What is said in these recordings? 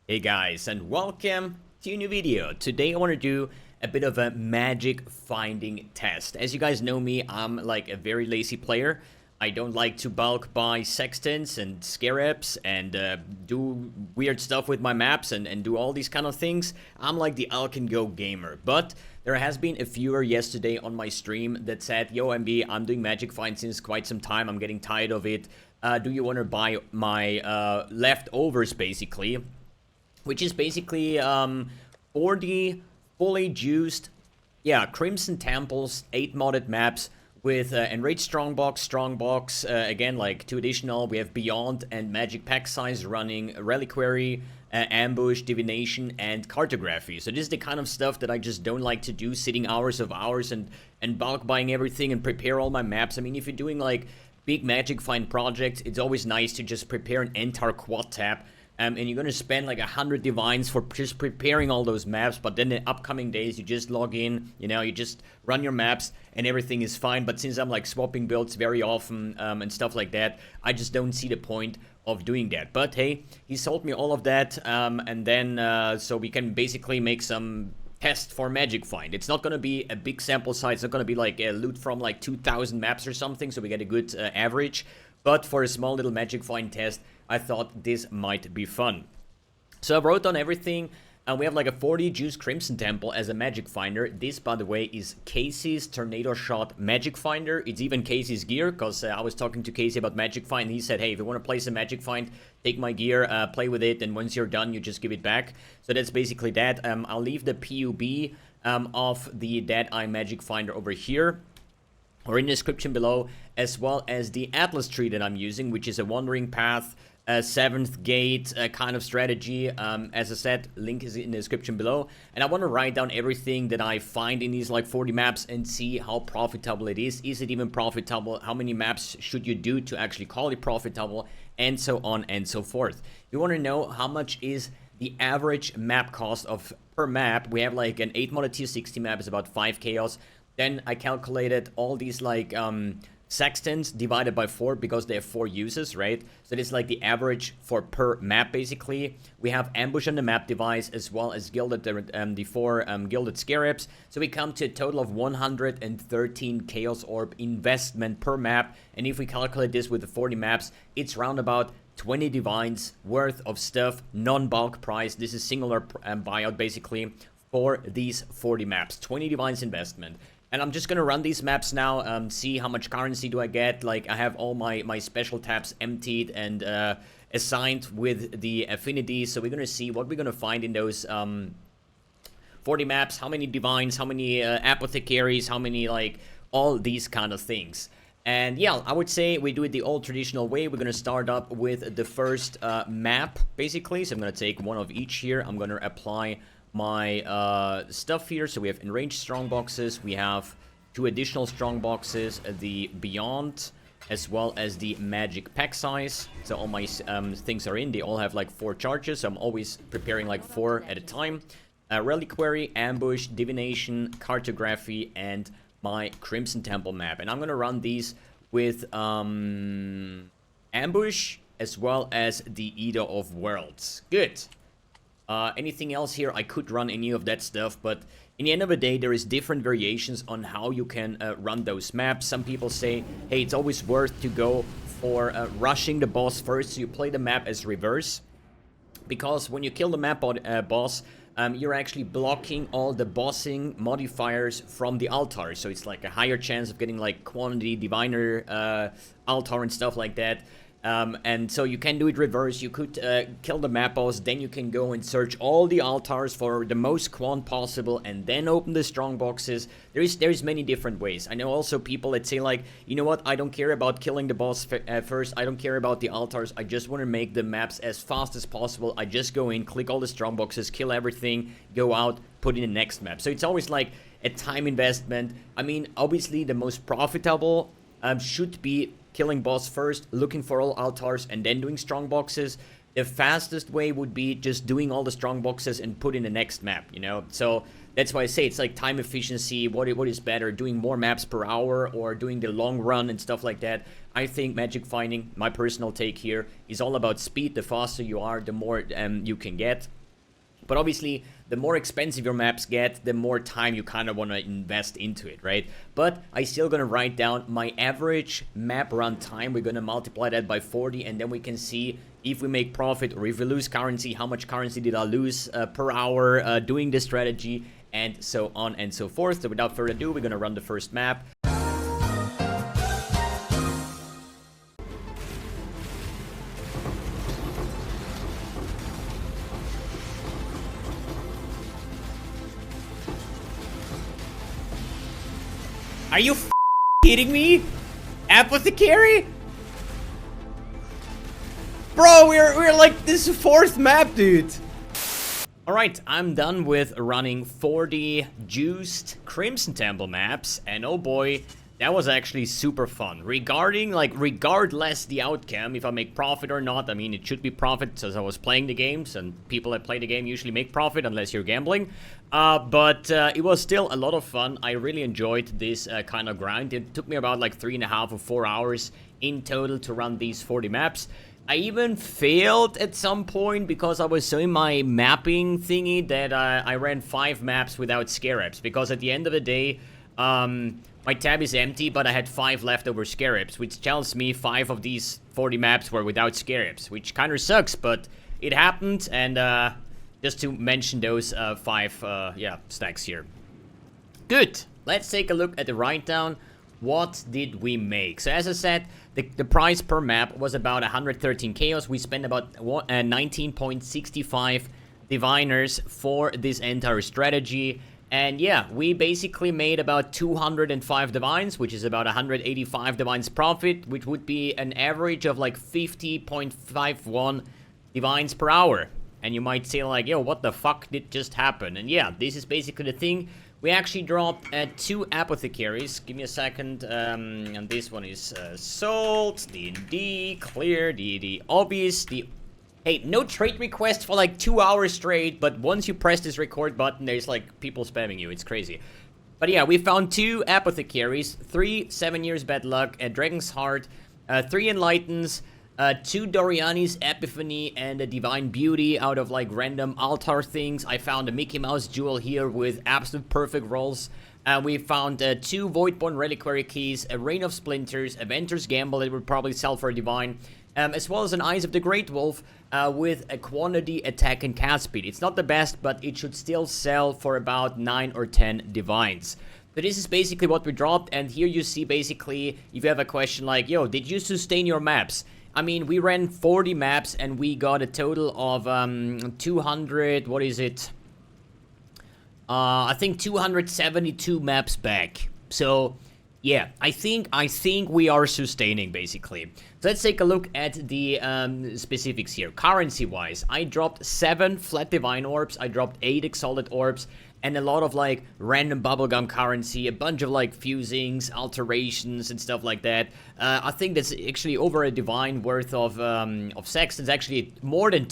Hey guys, and welcome to a new video. Today I want to do a bit of a magic finding test. As you guys know me, I'm like a very lazy player. I don't like to bulk buy sextants and scarabs and do weird stuff with my maps and do all these kind of things. I'm like the Alk and Go gamer. But there has been a viewer yesterday on my stream that said, "Yo MB, I'm doing magic find since quite some time. I'm getting tired of it. Do you want to buy my leftovers basically?" Which is basically 40 fully juiced, Crimson Temples, 8 modded maps with Enraged Strongbox, again, like 2 additional. We have Beyond and Magic Pack Size running Reliquary, Ambush, Divination, and Cartography. So this is the kind of stuff that I just don't like to do, sitting hours and bulk buying everything and prepare all my maps. I mean, if you're doing like big magic find projects, it's always nice to just prepare an entire quad tab. And you're going to spend like 100 divines for just preparing all those maps, but then the upcoming days you just log in, you just run your maps and everything is fine. But since I'm like swapping builds very often and stuff like that, I just don't see the point of doing that. But hey, he sold me all of that, and then so we can basically make some test for magic find. It's not going to be a big sample size. It's not going to be like a loot from like 2,000 maps or something, so we get a good average. But for a small little magic find test, I thought this might be fun. So I wrote down everything. We have like a 40 juice Crimson Temple as a magic finder. This, by the way, is Casey's Tornado Shot magic finder. It's even Casey's gear, because I was talking to Casey about magic find. He said, hey, if you want to place a magic find, take my gear, play with it, and once you're done, you just give it back. So that's basically that. I'll leave the PUB of the Dead Eye magic finder over here, or in the description below, as well as the Atlas tree that I'm using, which is a wandering path, 7th gate kind of strategy. As I said, link is in the description below. And I want to write down everything that I find in these like 40 maps and see how profitable it is. Is it even profitable? How many maps should you do to actually call it profitable? And so on and so forth. You want to know how much is the average map cost of per map. We have like an 8 modded tier 60 map is about 5 chaos. Then I calculated all these like sextants divided by 4 because they have 4 uses, right? So this is like the average for per map basically. We have ambush on the map device as well as gilded the 4 gilded scarabs. So we come to a total of 113 chaos orb investment per map. And if we calculate this with the 40 maps, it's round about 20 divines worth of stuff, non-bulk price. This is singular buyout basically for these 40 maps. 20 divines investment. And I'm just gonna run these maps now, see how much currency do I get. Like, I have all my special tabs emptied and assigned with the affinities. So we're gonna see what we're gonna find in those 40 maps. How many divines, how many apothecaries, how many, like, all these kind of things. And yeah, I would say we do it the old traditional way. We're gonna start up with the first map, basically. So I'm gonna take one of each here. I'm gonna apply my stuff here. So we have enraged strong boxes, we have 2 additional strong boxes, the Beyond, as well as the magic pack size. So all my things are in. They all have like 4 charges, so I'm always preparing like 4 at a time. Reliquary, ambush, divination, cartography, and my Crimson Temple map. And I'm gonna run these with ambush as well as the Eater of Worlds. Good. Anything else here? I could run any of that stuff, but in the end of the day, there is different variations on how you can run those maps. Some people say, hey, it's always worth to go for rushing the boss first, so you play the map as reverse. Because when you kill the map boss, you're actually blocking all the bossing modifiers from the altar. So it's like a higher chance of getting like quantity, diviner, altar and stuff like that. And so you can do it reverse. You could kill the map boss, then you can go and search all the altars for the most quant possible and then open the strong boxes. There's many different ways. I know also people that say like, you know what, I don't care about killing the boss first, I don't care about the altars, I just want to make the maps as fast as possible. I just go in, click all the strong boxes, kill everything, go out, put in the next map. So it's always like a time investment. I mean, obviously the most profitable should be killing boss first, looking for all altars, and then doing strong boxes. The fastest way would be just doing all the strong boxes and put in the next map, So that's why I say it's like time efficiency. What is better, doing more maps per hour or doing the long run and stuff like that? I think magic finding, my personal take here, is all about speed. The faster you are, the more you can get. But obviously, the more expensive your maps get, the more time you kind of want to invest into it, right? But I still gonna write down my average map run time. We're gonna multiply that by 40, and then we can see if we make profit or if we lose currency, how much currency did I lose per hour doing this strategy, and so on and so forth. So without further ado, we're gonna run the first map. Are you kidding me? Apothecary? Bro, we're like this 4th map, dude. Alright, I'm done with running 40 juiced Crimson Temple maps, and oh boy, that was actually super fun. Regardless the outcome, if I make profit or not, I mean, it should be profit as I was playing the games, and people that play the game usually make profit unless you're gambling. But it was still a lot of fun. I really enjoyed this kind of grind. It took me about like 3.5 or 4 hours in total to run these 40 maps. I even failed at some point because I was so in my mapping thingy that I ran 5 maps without scarabs. Because at the end of the day, my tab is empty, but I had 5 leftover scarabs, which tells me 5 of these 40 maps were without scarabs, which kind of sucks, but it happened, and just to mention those 5 stacks here. Good. Let's take a look at the write-down. What did we make? So as I said, the price per map was about 113 chaos. We spent about 19.65 diviners for this entire strategy. And yeah, we basically made about 205 divines, which is about 185 divines profit, which would be an average of like 50.51 divines per hour. And you might say like, yo, what the fuck did just happen? And yeah, this is basically the thing. We actually dropped 2 apothecaries. Give me a second. And this one is sold, D&D, clear, the obvious, Hey, no trade request for like 2 hours straight, but once you press this record button, there's like people spamming you. It's crazy. But yeah, we found 2 apothecaries, 3 7 years bad luck, a Dragon's Heart, 3 enlightens, 2 Doriani's Epiphany, and a Divine Beauty out of like random altar things. I found a Mickey Mouse jewel here with absolute perfect rolls. We found 2 Voidborn Reliquary Keys, a Rain of Splinters, a Venter's Gamble that would probably sell for a Divine, as well as an Eyes of the Great Wolf with a quantity, attack, and cast speed. It's not the best, but it should still sell for about 9 or 10 Divines. So this is basically what we dropped, and here you see basically, if you have a question like, yo, did you sustain your maps? I mean, we ran 40 maps, and we got a total of 200, what is it? I think 272 maps back. So yeah, I think we are sustaining, basically. So let's take a look at the specifics here. Currency-wise, I dropped 7 flat divine orbs, I dropped 8 exalted orbs, and a lot of, like, random bubblegum currency, a bunch of, like, fusings, alterations, and stuff like that. I think that's actually over a divine worth of sextants. Actually, more than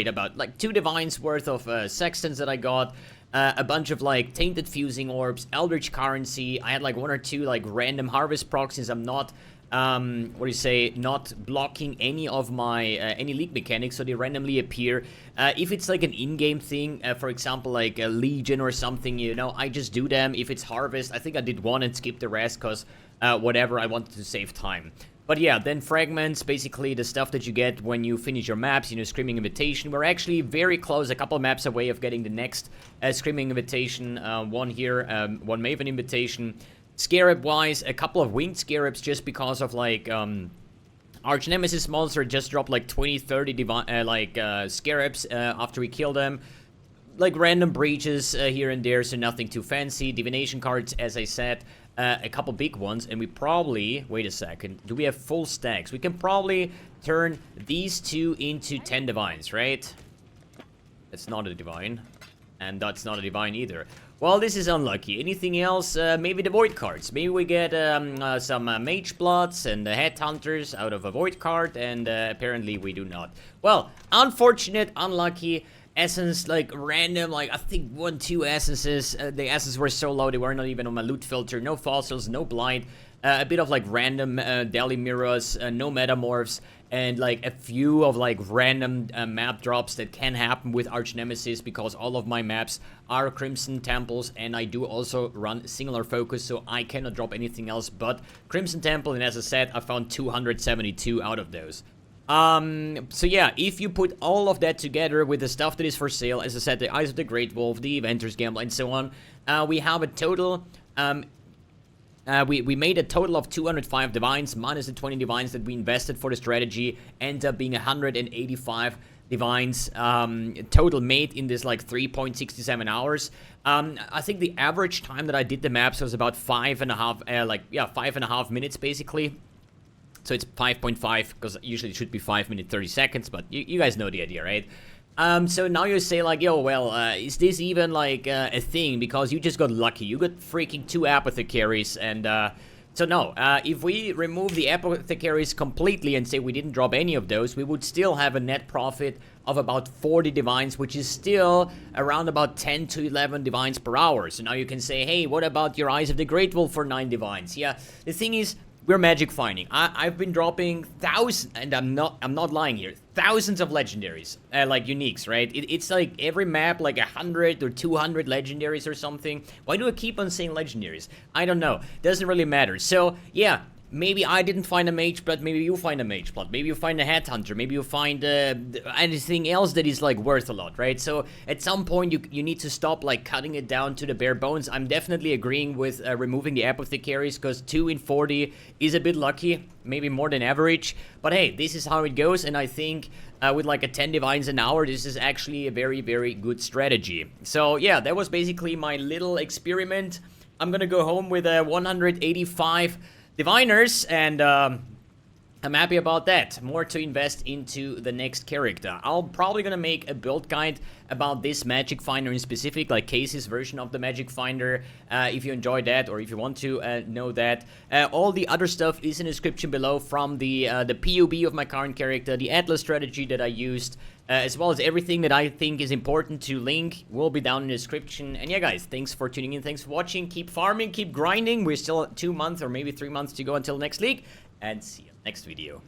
about, like, 2 divines worth of sextants that I got. A bunch of, like, tainted fusing orbs, eldritch currency. I had, like, 1 or 2, like, random harvest procs, since I'm not, not blocking any of my, any league mechanics, so they randomly appear. If it's, like, an in-game thing, for example, like a Legion or something, you know, I just do them. If it's harvest, I think I did 1 and skipped the rest, because, whatever, I wanted to save time. But yeah, then fragments, basically the stuff that you get when you finish your maps, you know, Screaming Invitation. We're actually very close, a couple maps away of getting the next Screaming Invitation. One here, one Maven Invitation. Scarab-wise, a couple of Winged Scarabs just because of, like, Arch Nemesis monster just dropped, like, 20, 30 Scarabs after we kill them. Like, random breaches here and there, so nothing too fancy. Divination cards, as I said. A couple big ones, and we probably, wait a second, do we have full stacks? We can probably turn these 2 into 10 divines, right? That's not a divine, and that's not a divine either. Well, this is unlucky. Anything else? Maybe the void cards. Maybe we get some mage bloods and headhunters out of a void card, and apparently we do not. Well, unfortunate, unlucky. essence, like random, like I think 1-2 essences. The essences were so low they were not even on my loot filter. No fossils, no blind. A bit of like random daily mirrors, no metamorphs, and like a few of like random map drops that can happen with Arch Nemesis, because all of my maps are Crimson Temples, and I do also run Singular Focus, so I cannot drop anything else but Crimson Temple, and as I said, I found 272 out of those. So yeah, if you put all of that together with the stuff that is for sale, as I said, the Eyes of the Great Wolf, the Inventor's Gamble, and so on, we have a total, we made a total of 205 divines, minus the 20 divines that we invested for the strategy, ends up being 185 divines total made in this like 3.67 hours. I think the average time that I did the maps was about 5.5 minutes basically. So it's 5.5, because usually it should be 5 minutes 30 seconds, but you guys know the idea, right? So now you say like, yo, well, is this even like a thing? Because you just got lucky. You got freaking 2 apothecaries, and so no. If we remove the apothecaries completely and say we didn't drop any of those, we would still have a net profit of about 40 divines, which is still around about 10 to 11 divines per hour. So now you can say, hey, what about your Eyes of the Great Wolf for 9 divines? Yeah, the thing is, we're magic finding. I've been dropping thousands, and I'm not lying here, thousands of legendaries, like uniques, right? It's like every map, like 100 or 200 legendaries or something. Why do I keep on saying legendaries? I don't know. Doesn't really matter. So yeah, maybe I didn't find a mage plot, maybe you find a mage plot, maybe you find a headhunter, maybe you find anything else that is like worth a lot, right? So at some point you need to stop like cutting it down to the bare bones. I'm definitely agreeing with removing the apothecaries, because 2 in 40 is a bit lucky, maybe more than average, but hey, this is how it goes, and I think with like a 10 divines an hour, this is actually a very, very good strategy. So yeah, that was basically my little experiment. I'm gonna go home with 185 diviners, and I'm happy about that. More to invest into the next character. I'm probably gonna make a build guide about this Magic Finder in specific, like Casey's version of the Magic Finder, if you enjoy that, or if you want to know that. All the other stuff is in the description below, from the POB of my current character, the Atlas strategy that I used, as well as everything that I think is important to link will be down in the description. And yeah, guys, thanks for tuning in, thanks for watching, keep farming, keep grinding. We're still 2 months or maybe 3 months to go until next league, and see you next video.